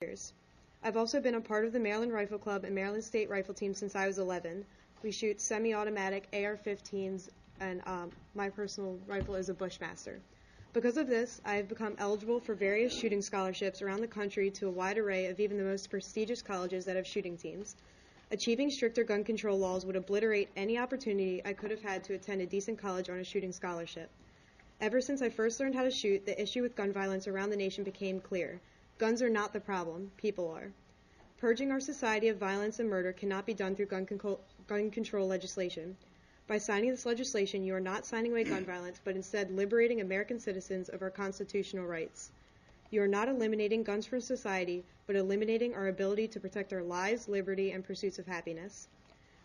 years. I've also been a part of the Maryland Rifle Club and Maryland State Rifle Team since I was 11. We shoot semi-automatic AR-15s, and my personal rifle is a Bushmaster. Because of this, I have become eligible for various shooting scholarships around the country to a wide array of even the most prestigious colleges that have shooting teams. Achieving stricter gun control laws would obliterate any opportunity I could have had to attend a decent college on a shooting scholarship. Ever since I first learned how to shoot, the issue with gun violence around the nation became clear. Guns are not the problem, people are. Purging our society of violence and murder cannot be done through gun control legislation. By signing this legislation, you are not signing away gun violence, but instead liberating American citizens of our constitutional rights. You are not eliminating guns from society, but eliminating our ability to protect our lives, liberty, and pursuits of happiness.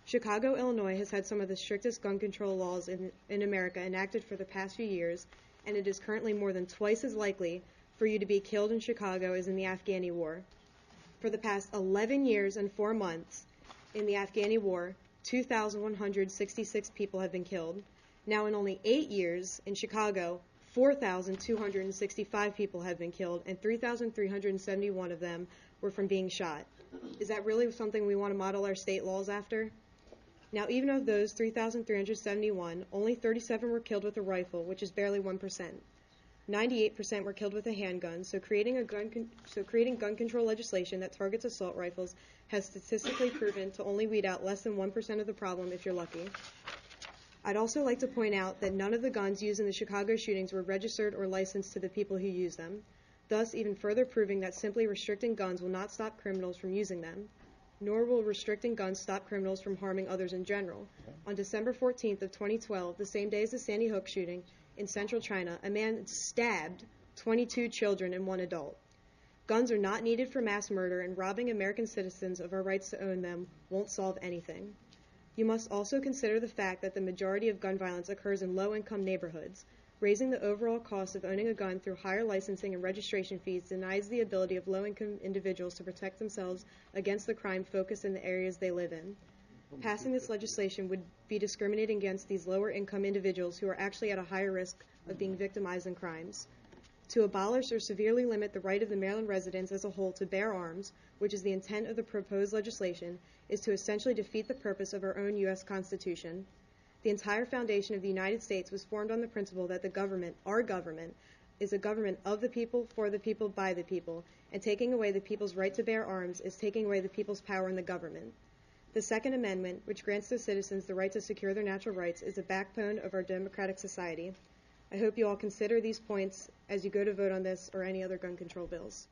Chicago, Illinois has had some of the strictest gun control laws in America enacted for the past few years, and it is currently more than twice as likely for you to be killed in Chicago as in the Afghani War. For the past 11 years and 4 months in the Afghani War, 2,166 people have been killed. Now in only 8 years in Chicago, 4,265 people have been killed, and 3,371 of them were from being shot. Is that really something we want to model our state laws after? Now, even of those 3,371, only 37 were killed with a rifle, which is barely 1%. 98% were killed with a handgun, so creating gun control legislation that targets assault rifles has statistically proven to only weed out less than 1% of the problem if you're lucky. I'd also like to point out that none of the guns used in the Chicago shootings were registered or licensed to the people who use them, thus even further proving that simply restricting guns will not stop criminals from using them, nor will restricting guns stop criminals from harming others in general. On December 14th of 2012, the same day as the Sandy Hook shooting in central China, a man stabbed 22 children and 1 adult. Guns are not needed for mass murder, and robbing American citizens of our rights to own them won't solve anything. You must also consider the fact that the majority of gun violence occurs in low-income neighborhoods. Raising the overall cost of owning a gun through higher licensing and registration fees denies the ability of low-income individuals to protect themselves against the crime focused in the areas they live in. Passing this legislation would be discriminating against these lower-income individuals who are actually at a higher risk of being victimized in crimes. To abolish or severely limit the right of the Maryland residents as a whole to bear arms, which is the intent of the proposed legislation, is to essentially defeat the purpose of our own U.S. Constitution. The entire foundation of the United States was formed on the principle that the government, our government, is a government of the people, for the people, by the people, and taking away the people's right to bear arms is taking away the people's power in the government. The Second Amendment, which grants to citizens the right to secure their natural rights, is the backbone of our democratic society. I hope you all consider these points as you go to vote on this or any other gun control bills.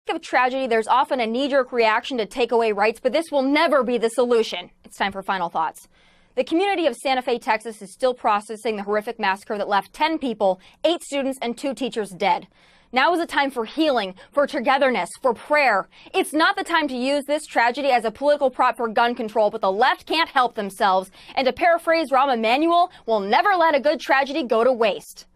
Of tragedy, there's often a knee-jerk reaction to take away rights, but this will never be the solution. It's time for final thoughts. The community of Santa Fe, Texas is still processing the horrific massacre that left 10 people, 8 students, and 2 teachers dead. Now is a time for healing, for togetherness, for prayer. It's not the time to use this tragedy as a political prop for gun control, but the left can't help themselves. And to paraphrase Rahm Emanuel, we'll never let a good tragedy go to waste.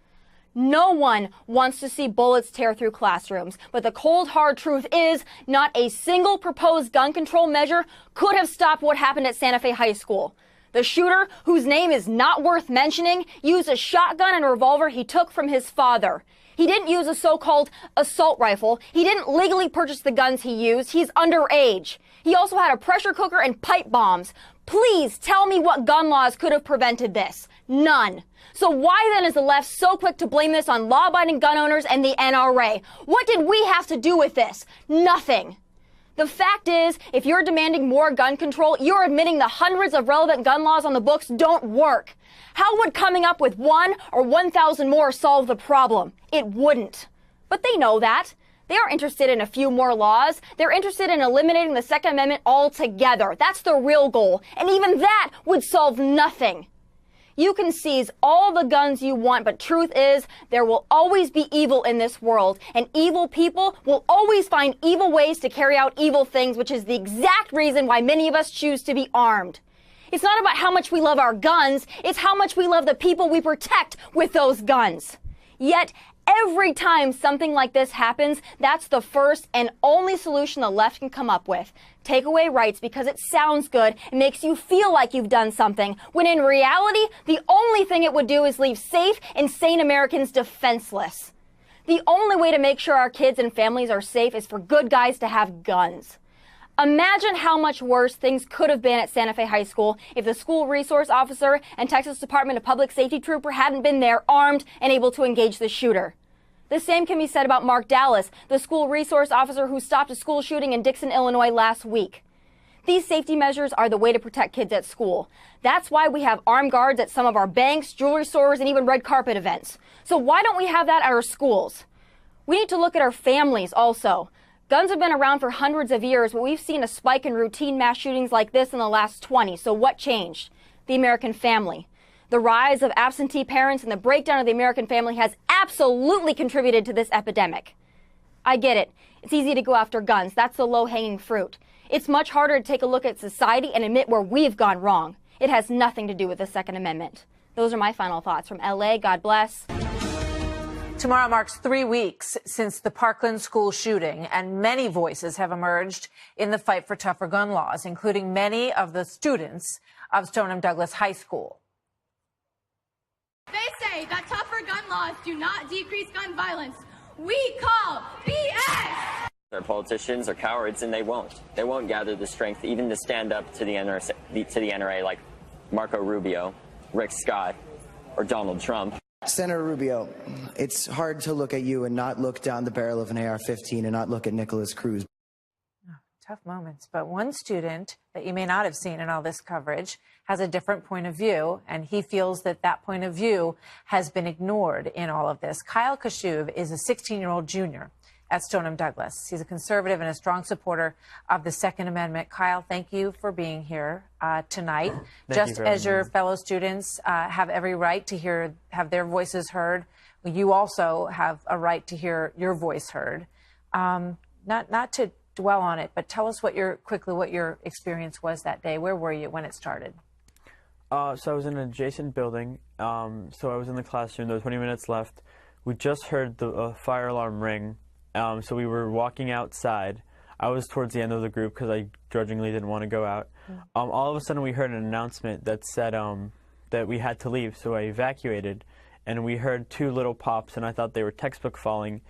No one wants to see bullets tear through classrooms, but the cold, hard truth is not a single proposed gun control measure could have stopped what happened at Santa Fe High School. The shooter, whose name is not worth mentioning, used a shotgun and revolver he took from his father. He didn't use a so-called assault rifle. He didn't legally purchase the guns he used. He's underage. He also had a pressure cooker and pipe bombs. Please tell me what gun laws could have prevented this. None. So why then is the left so quick to blame this on law-abiding gun owners and the NRA? What did we have to do with this? Nothing. The fact is, if you're demanding more gun control, you're admitting the hundreds of relevant gun laws on the books don't work. How would coming up with 1 or 1,000 more solve the problem? It wouldn't. But they know that. They aren't interested in a few more laws. They're interested in eliminating the Second Amendment altogether. That's the real goal. And even that would solve nothing. You can seize all the guns you want, but truth is, there will always be evil in this world, and evil people will always find evil ways to carry out evil things, which is the exact reason why many of us choose to be armed. It's not about how much we love our guns, it's how much we love the people we protect with those guns. Yet, every time something like this happens, that's the first and only solution the left can come up with. Take away rights because it sounds good and makes you feel like you've done something, when in reality, the only thing it would do is leave safe and sane Americans defenseless. The only way to make sure our kids and families are safe is for good guys to have guns. Imagine how much worse things could have been at Santa Fe High School if the school resource officer and Texas Department of Public Safety trooper hadn't been there armed and able to engage the shooter. The same can be said about Mark Dallas, the school resource officer who stopped a school shooting in Dixon, Illinois last week. These safety measures are the way to protect kids at school. That's why we have armed guards at some of our banks, jewelry stores, and even red carpet events. So why don't we have that at our schools? We need to look at our families also. Guns have been around for hundreds of years, but we've seen a spike in routine mass shootings like this in the last 20. So what changed? The American family. The rise of absentee parents and the breakdown of the American family has absolutely contributed to this epidemic. I get it. It's easy to go after guns. That's the low-hanging fruit. It's much harder to take a look at society and admit where we've gone wrong. It has nothing to do with the Second Amendment. Those are my final thoughts from LA. God bless. Tomorrow marks 3 weeks since the Parkland school shooting, and many voices have emerged in the fight for tougher gun laws, including many of the students of Stoneham Douglas High School. They say that tougher gun laws do not decrease gun violence. We call BS! Our politicians are cowards, and they won't. They won't gather the strength even to stand up to the NRA like Marco Rubio, Rick Scott, or Donald Trump. Senator Rubio, it's hard to look at you and not look down the barrel of an AR-15 and not look at Nicholas Cruz. Oh, tough moments. But one student that you may not have seen in all this coverage has a different point of view, and he feels that that point of view has been ignored in all of this. Kyle Kashuv is a 16-year-old junior at Stoneham Douglas. He's a conservative and a strong supporter of the Second Amendment. Kyle, thank you for being here tonight. Just as your fellow students have every right to have their voices heard, you also have a right to hear your voice heard. Not to dwell on it, but tell us quickly what your experience was that day. Where were you when it started? So I was in an adjacent building. So I was in the classroom. There were 20 minutes left. We just heard the fire alarm ring. So we were walking outside. I was towards the end of the group because I grudgingly didn't want to go out. All of a sudden we heard an announcement that said that we had to leave, so I evacuated. And we heard 2 little pops, and I thought they were textbook falling.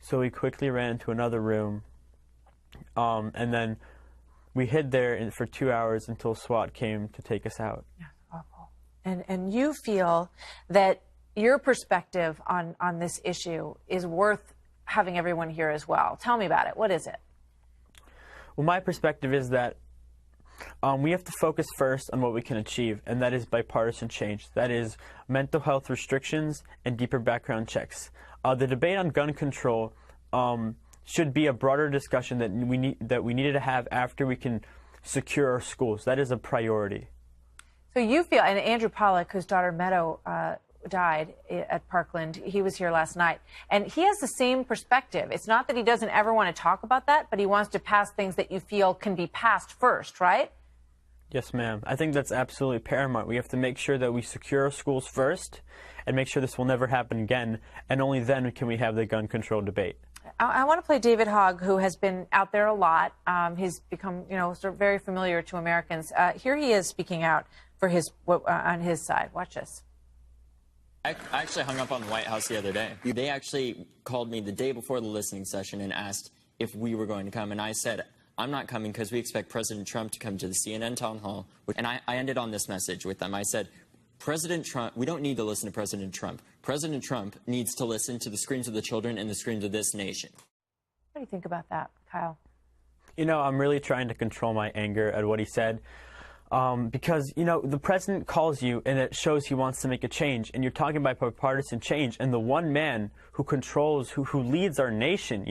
So we quickly ran into another room. And then we hid there for 2 hours until SWAT came to take us out. Yeah, awful. And you feel that your perspective on this issue is worth having everyone here as well. Tell me about it. What is it? Well, my perspective is that we have to focus first on what we can achieve, and that is bipartisan change. That is mental health restrictions and deeper background checks. The debate on gun control should be a broader discussion that we needed to have after we can secure our schools. That is a priority. So you feel, and Andrew Pollack, whose daughter Meadow died at Parkland, he was here last night, and he has the same perspective. It's not that he doesn't ever want to talk about that, but he wants to pass things that you feel can be passed first, right? Yes, ma'am. I think that's absolutely paramount. We have to make sure that we secure our schools first and make sure this will never happen again, and only then can we have the gun control debate. I want to play David Hogg, who has been out there a lot. He's become, sort of very familiar to Americans. Here he is speaking out for on his side. Watch this. I actually hung up on the White House the other day. They actually called me the day before the listening session and asked if we were going to come. And I said, I'm not coming because we expect President Trump to come to the CNN town hall. And I ended on this message with them. I said, President Trump, we don't need to listen to President Trump. President Trump needs to listen to the screams of the children and the screams of this nation. What do you think about that, Kyle? I'm really trying to control my anger at what he said. Because, the president calls you and it shows he wants to make a change, and you're talking about bipartisan change, and the one man who controls, who leads our nation,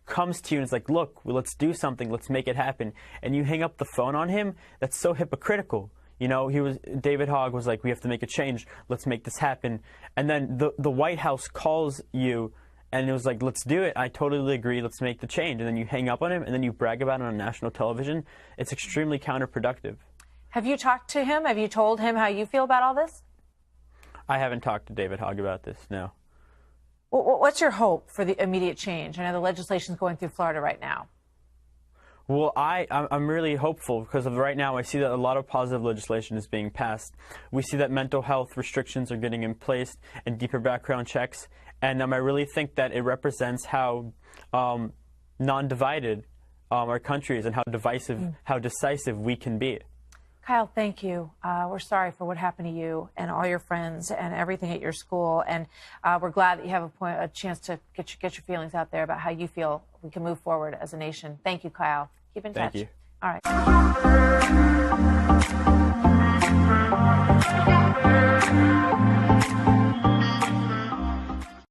comes to you and is like, look, let's do something, let's make it happen, and you hang up the phone on him. That's so hypocritical. David Hogg was like, we have to make a change, let's make this happen, and then the White House calls you and it was like, let's do it, I totally agree, let's make the change, and then you hang up on him and then you brag about it on national television. It's extremely counterproductive. Have you talked to him? Have you told him how you feel about all this? I haven't talked to David Hogg about this, no. Well, what's your hope for the immediate change? I know the legislation's going through Florida right now. Well, I'm really hopeful because right now I see that a lot of positive legislation is being passed. We see that mental health restrictions are getting in place and deeper background checks. And I really think that it represents how non-divided our country is and how how decisive we can be. Kyle, thank you. We're sorry for what happened to you and all your friends and everything at your school. And we're glad that you have a chance to get your feelings out there about how you feel we can move forward as a nation. Thank you, Kyle. Keep in touch. Thank you. All right.